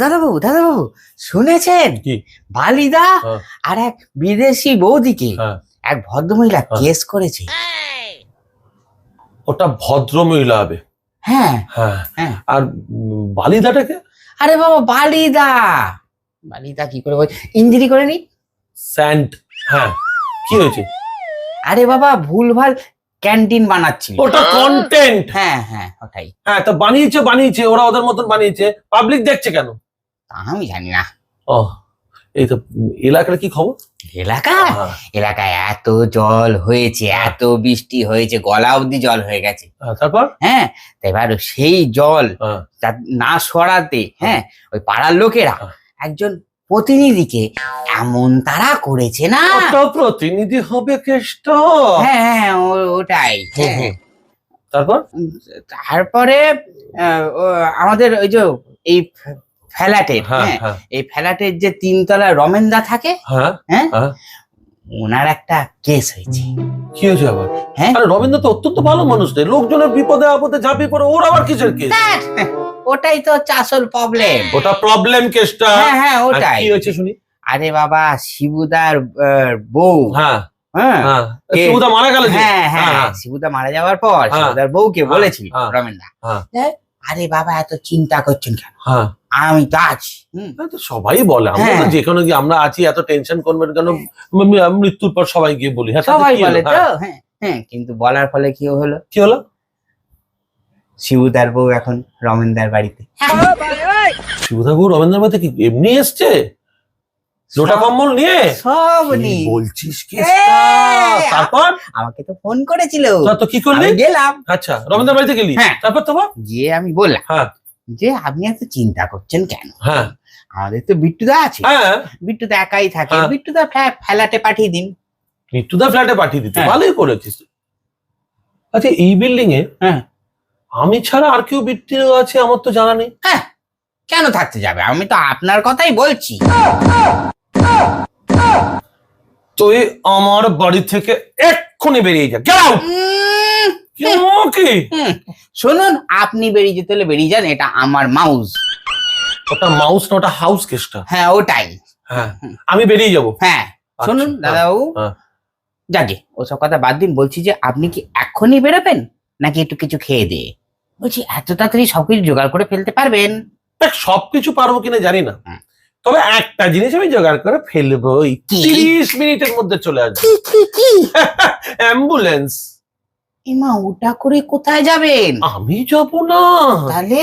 দাদাবাবু শুনেছেন কি? বালিদা আর এক বিদেশি বৌদিকে এক ভদ্রমহিলা কেস করেছে। ওটা ভদ্র মহিলা হবে। হ্যাঁ হ্যাঁ। আর বালিদাটাকে? আরে বাবা বালিদা কি করে ইঞ্জুরি করেনি? স্যান্ড। হ্যাঁ, কি হয়েছে? আরে বাবা ভুলভাল ক্যান্টিন বানাচ্ছিল। ওটা কন্টেন্ট। হ্যাঁ ওটাই। হ্যাঁ, তো বানিয়েছে ওরা ওদের মতন বানিয়েছে, পাবলিক দেখছে কেন? আমি জানি না। ও, এই তো এলাকার কি খবর? এলাকায় এত জল হয়েছে, এত বৃষ্টি হয়েছে, গলা অব্দি জল হয়ে গেছে। তারপর এবার সেই জল না সরাতে ওই পাড়ার লোকেরা একজন প্রতিনিধিকে এমন তারা করেছে না। প্রতিনিধি হবে কেষ্ট? হ্যাঁ ওটাই। তারপরে আমাদের ওই যে এই ফ্ল্যাটের এই ফ্ল্যাটের যে 3 তলা রমেনদা থাকে, ওনার একটা কেস হয়েছে। কি হয়েছে আবার? আরে রবীন্দ্র তো অত্যন্ত ভালো মানুষ রে, লোকজনের বিপদে আপদে ঝাঁপিয়ে পড়ে, ওর আবার কিসের কেস? ওটাই তো আসল প্রবলেম। ওটা প্রবলেম কেসটা? হ্যাঁ ওটাই। কি হয়েছে শুনি? আরে বাবা শিবুদার বউ, শিবুদা মারা গেল। শিবুদা মারা যাওয়ার পর শিবুদার বউকে বলেছিল রমেনদা, আরে বাবা এত চিন্তা করছেন কেন, আমি তো আছি। সবাই বলে, আমরা তো যেখানে গিয়ে আমরা আছি, এত টেনশন করবেন কেন? মৃত্যুর পর সবাই গিয়ে বলি। সবাই বলে তো। কিন্তু বলার ফলে কি হলো? শিবুদার বউ এখন রমেনদার বাড়িতে। শিবুদার বউ রমেনদার বাড়িতে কি এমনি এসছে? লোটা কম্বল নিয়ে? সব নিয়ে। বলছিস কি? তারপর আমাকে তো ফোন করেছিল। তো কি করলি? গেলাম। আচ্ছা, রমেনদার বাড়িতে গেলি? তারপর গিয়ে আমি বললাম যে আপনি এত চিন্তা করছেন কেন? আমাদের তো বিট্টুদা আছে, বিট্টুদা একাই থাকে, বিট্টুদা ফ্ল্যাটে পাঠিয়ে দিন। বিট্টুদা ফ্ল্যাটে পাঠিয়ে দিতে? ভালোই করেছিস। আচ্ছা, এই বিল্ডিং এ আমি ছাড়া আর কেউ বিট্টু আছে আমার তো জানা নেই। কেন থাকতে যাবে? আমি তো আপনার কথাই বলছি। তুই আমার বাড়ি থেকে এক্ষুনি বেরিয়ে যা। Get out. কি? শুনুন, আপনি বেরিয়ে যেতে হলে বেরিয়ে যান, এটা আমার মাউস। ওটা মাউস না, ওটা হাউস কেসটা। হ্যাঁ ওটাই। আমি বেরিয়ে যাবো। শুনুন দাদাবাবু, যাকে ওসব কথা বাদ দিন, বলছি যে আপনি কি এখনই বেরোবেন নাকি একটু কিছু খেয়ে দিয়ে? বলছি এত তাড়াতাড়ি সবকিছু জোগাড় করে ফেলতে পারবেন? সবকিছু পারবো কিনা জানি না, তবে একটা জিনিস আমি জোগাড় করে ফেলবো। 30 মিনিটের মধ্যে চলে আসবে। অ্যাম্বুলেন্স। ওটা করে কোথায় যাবেন? আমি যাবো না। তাহলে